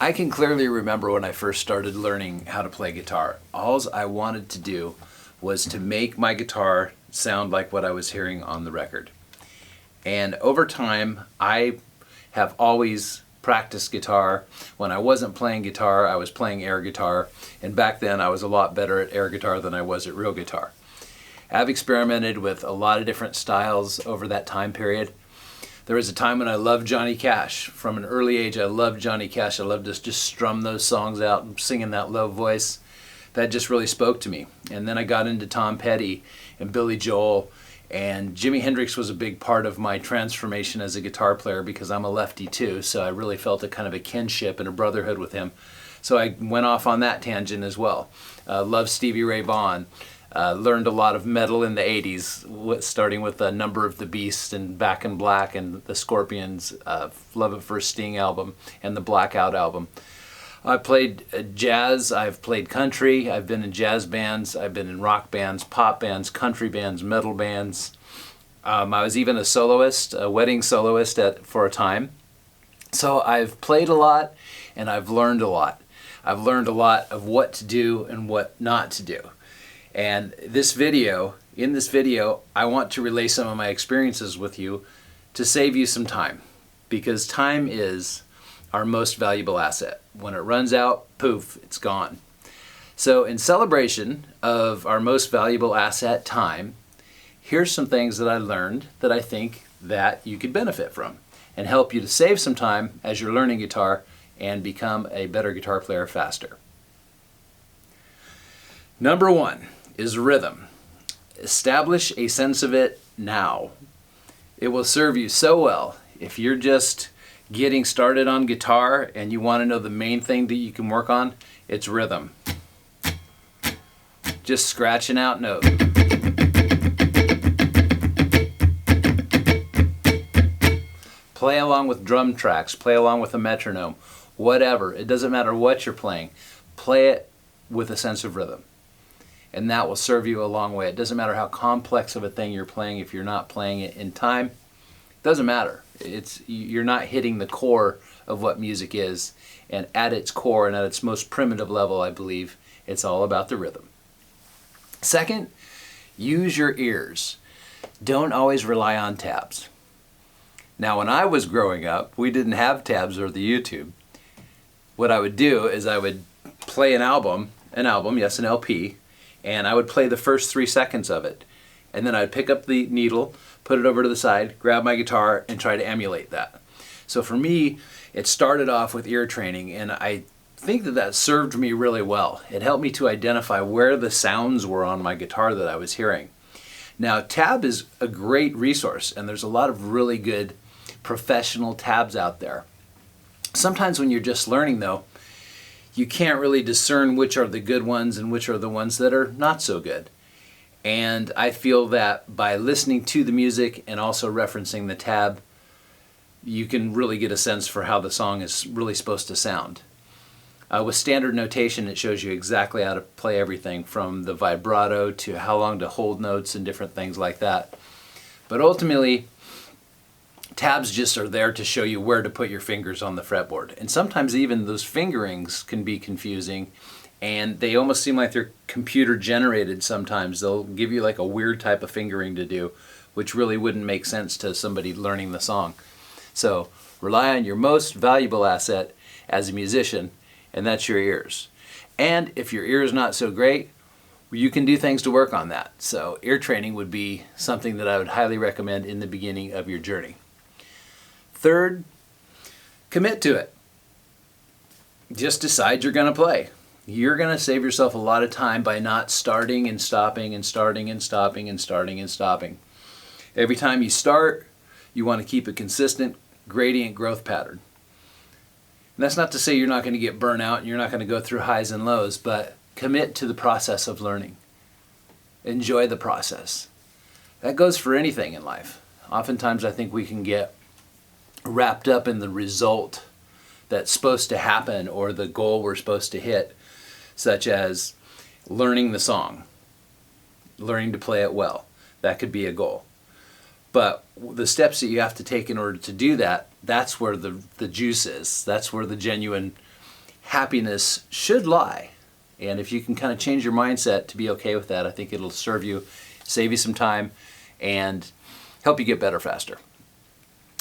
I can clearly remember when I first started learning how to play guitar. All I wanted to do was to make my guitar sound like what I was hearing on the record. And over time, I have always practiced guitar. When I wasn't playing guitar, I was playing air guitar. And back then, I was a lot better at air guitar than I was at real guitar. I've experimented with a lot of different styles over that time period. There was a time when I loved Johnny Cash. From an early age, I loved Johnny Cash. I loved to just strum those songs out and sing in that low voice. That just really spoke to me. And then I got into Tom Petty and Billy Joel. And Jimi Hendrix was a big part of my transformation as a guitar player because I'm a lefty too. So I really felt a kind of a kinship and a brotherhood with him. So I went off on that tangent as well. Loved Stevie Ray Vaughan. Learned a lot of metal in the 80s, starting with Number of the Beast and Back in Black and the Scorpions' Love at First Sting album and the Blackout album. I played jazz, I've played country, I've been in jazz bands, I've been in rock bands, pop bands, country bands, metal bands. I was even a soloist, a wedding soloist for a time. So I've played a lot and I've learned a lot. I've learned a lot of what to do and what not to do. And in this video, I want to relay some of my experiences with you to save you some time, because time is our most valuable asset. When it runs out, poof, it's gone. So in celebration of our most valuable asset, time, here's some things that I learned that I think that you could benefit from and help you to save some time as you're learning guitar and become a better guitar player faster. Number one is rhythm. Establish a sense of it now. It will serve you so well if you're just getting started on guitar and you want to know the main thing that you can work on. It's rhythm. Just scratching out notes. Play along with drum tracks, play along with a metronome, whatever. It doesn't matter what you're playing. Play it with a sense of rhythm. And that will serve you a long way. It doesn't matter how complex of a thing you're playing if you're not playing it in time. It doesn't matter. You're not hitting the core of what music is. And at its core and at its most primitive level, I believe, it's all about the rhythm. Second, use your ears. Don't always rely on tabs. Now, when I was growing up, we didn't have tabs or the YouTube. What I would do is I would play an album, yes, an LP, and I would play the first 3 seconds of it. And then I'd pick up the needle, put it over to the side, grab my guitar, and try to emulate that. So for me, it started off with ear training, and I think that served me really well. It helped me to identify where the sounds were on my guitar that I was hearing. Now, tab is a great resource, and there's a lot of really good professional tabs out there. Sometimes when you're just learning, though, you can't really discern which are the good ones and which are the ones that are not so good. And I feel that by listening to the music and also referencing the tab, you can really get a sense for how the song is really supposed to sound. With standard notation, it shows you exactly how to play everything from the vibrato to how long to hold notes and different things like that. But ultimately, tabs just are there to show you where to put your fingers on the fretboard. And sometimes even those fingerings can be confusing, and they almost seem like they're computer generated sometimes. They'll give you like a weird type of fingering to do, which really wouldn't make sense to somebody learning the song. So rely on your most valuable asset as a musician, and that's your ears. And if your ear is not so great, you can do things to work on that. So ear training would be something that I would highly recommend in the beginning of your journey. Third, commit to it. Just decide you're going to play. You're going to save yourself a lot of time by not starting and stopping and starting and stopping and starting and stopping. Every time you start, you want to keep a consistent gradient growth pattern. And that's not to say you're not going to get burnt out and you're not going to go through highs and lows, but commit to the process of learning. Enjoy the process. That goes for anything in life. Oftentimes I think we can get wrapped up in the result that's supposed to happen or the goal we're supposed to hit, such as learning the song, learning to play it well. That could be a goal. But the steps that you have to take in order to do that, that's where the juice is. That's where the genuine happiness should lie. And if you can kind of change your mindset to be okay with that, I think it'll serve you, save you some time, and help you get better faster.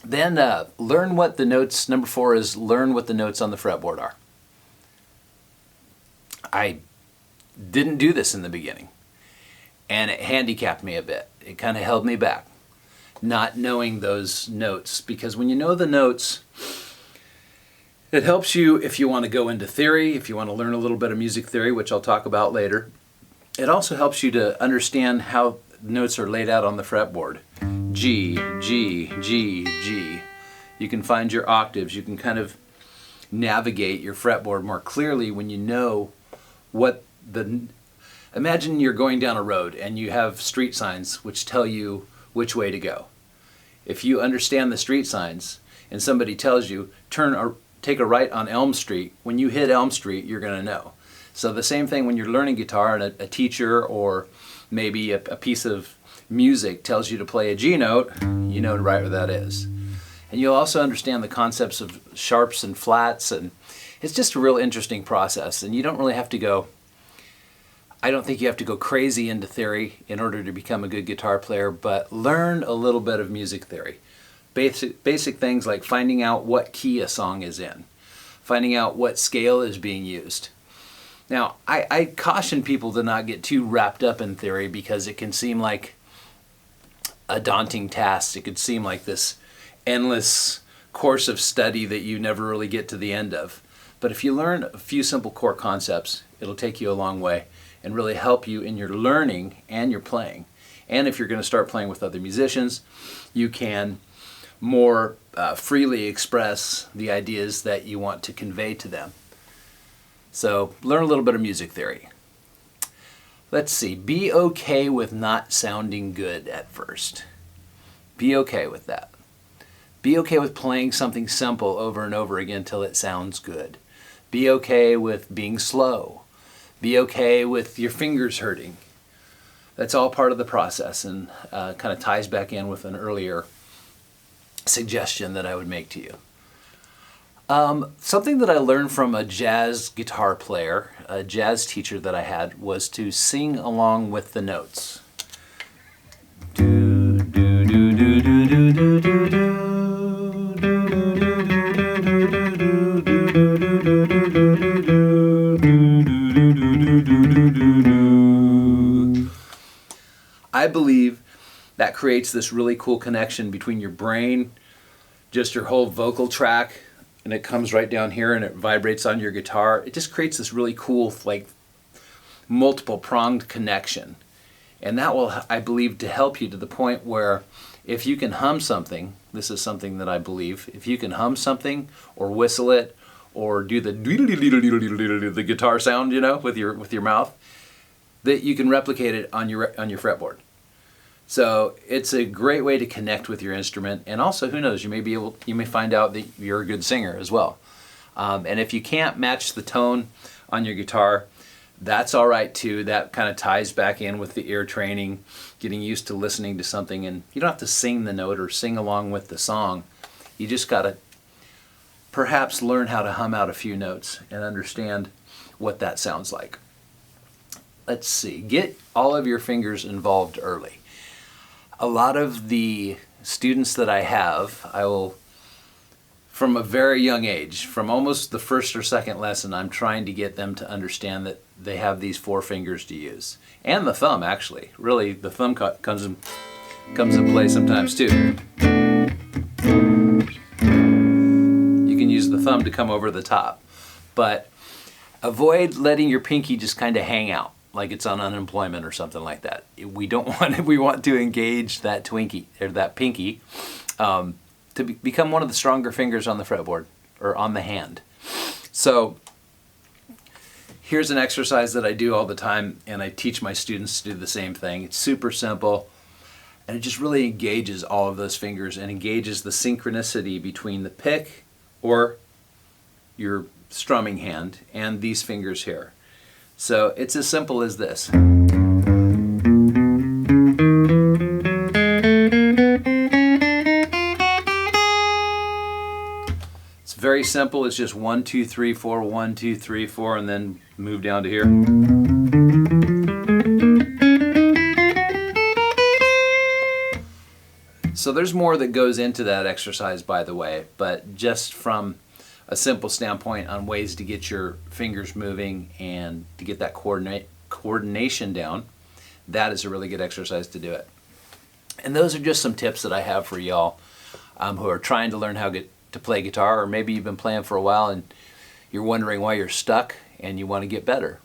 Then learn what the notes, number 4 is learn what the notes on the fretboard are. I didn't do this in the beginning, and it handicapped me a bit. It kind of held me back, not knowing those notes, because when you know the notes, it helps you if you want to go into theory, if you want to learn a little bit of music theory, which I'll talk about later. It also helps you to understand how notes are laid out on the fretboard. G, G, G, G. You can find your octaves. You can kind of navigate your fretboard more clearly when you know what the... Imagine you're going down a road and you have street signs which tell you which way to go. If you understand the street signs and somebody tells you, take a right on Elm Street, when you hit Elm Street, you're going to know. So the same thing when you're learning guitar and a teacher or maybe a piece of music tells you to play a G note, you know right where that is. And you'll also understand the concepts of sharps and flats, and it's just a real interesting process. And you don't really have to go, I don't think you have to go crazy into theory in order to become a good guitar player, but learn a little bit of music theory. Basic things like finding out what key a song is in, finding out what scale is being used. Now, I caution people to not get too wrapped up in theory because it can seem like a daunting task. It could seem like this endless course of study that you never really get to the end of. But if you learn a few simple core concepts, it'll take you a long way and really help you in your learning and your playing. And if you're going to start playing with other musicians, you can more freely express the ideas that you want to convey to them. So learn a little bit of music theory. Let's see, be okay with not sounding good at first. Be okay with that. Be okay with playing something simple over and over again till it sounds good. Be okay with being slow. Be okay with your fingers hurting. That's all part of the process, and kind of ties back in with an earlier suggestion that I would make to you. Something that I learned from a jazz guitar player, a jazz teacher that I had, was to sing along with the notes. Do, do, do, do, do, do, do, do, do. I believe that creates this really cool connection between your brain, just your whole vocal track, and it comes right down here and it vibrates on your guitar. It just creates this really cool, like, multiple pronged connection. And that will, I believe, to help you to the point where if you can hum something, this is something that I believe, if you can hum something or whistle it or do the guitar sound, you know, with your mouth, that you can replicate it on your fretboard. So it's a great way to connect with your instrument, and also, who knows, you may find out that you're a good singer as well. And if you can't match the tone on your guitar, that's all right too. That kind of ties back in with the ear training, getting used to listening to something, and you don't have to sing the note or sing along with the song. You just got to perhaps learn how to hum out a few notes and understand what that sounds like. Let's see, get all of your fingers involved early. A lot of the students that I have, I will, from a very young age, from almost the first or second lesson, I'm trying to get them to understand that they have these 4 fingers to use. And the thumb, actually. Really, the thumb comes in play sometimes too. You can use the thumb to come over the top. But avoid letting your pinky just kind of hang out like it's on unemployment or something like that. We want to engage that Twinkie or that pinky to become one of the stronger fingers on the fretboard or on the hand. So here's an exercise that I do all the time, and I teach my students to do the same thing. It's super simple, and it just really engages all of those fingers and engages the synchronicity between the pick or your strumming hand and these fingers here. So it's as simple as this. It's very simple. It's just 1, 2, 3, 4, 1, 2, 3, 4, and then move down to here. So there's more that goes into that exercise, by the way, but just from a simple standpoint on ways to get your fingers moving and to get that coordination down, that is a really good exercise to do it. And those are just some tips that I have for y'all who are trying to learn how to play guitar, or maybe you've been playing for a while and you're wondering why you're stuck and you want to get better.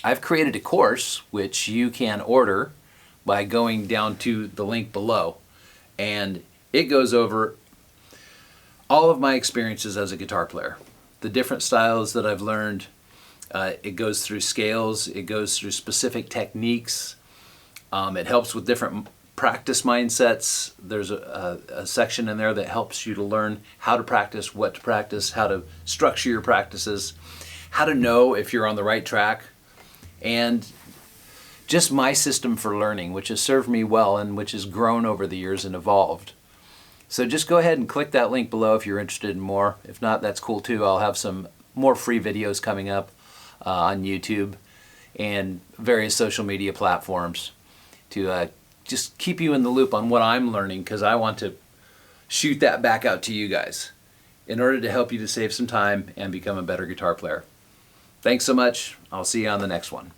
I've created a course which you can order by going down to the link below, and it goes over all of my experiences as a guitar player, the different styles that I've learned. It goes through scales, it goes through specific techniques, it helps with different practice mindsets. There's a section in there that helps you to learn how to practice, what to practice, how to structure your practices, how to know if you're on the right track, and just my system for learning, which has served me well and which has grown over the years and evolved. So just go ahead and click that link below if you're interested in more. If not, that's cool too. I'll have some more free videos coming up on YouTube and various social media platforms to just keep you in the loop on what I'm learning, because I want to shoot that back out to you guys in order to help you to save some time and become a better guitar player. Thanks so much. I'll see you on the next one.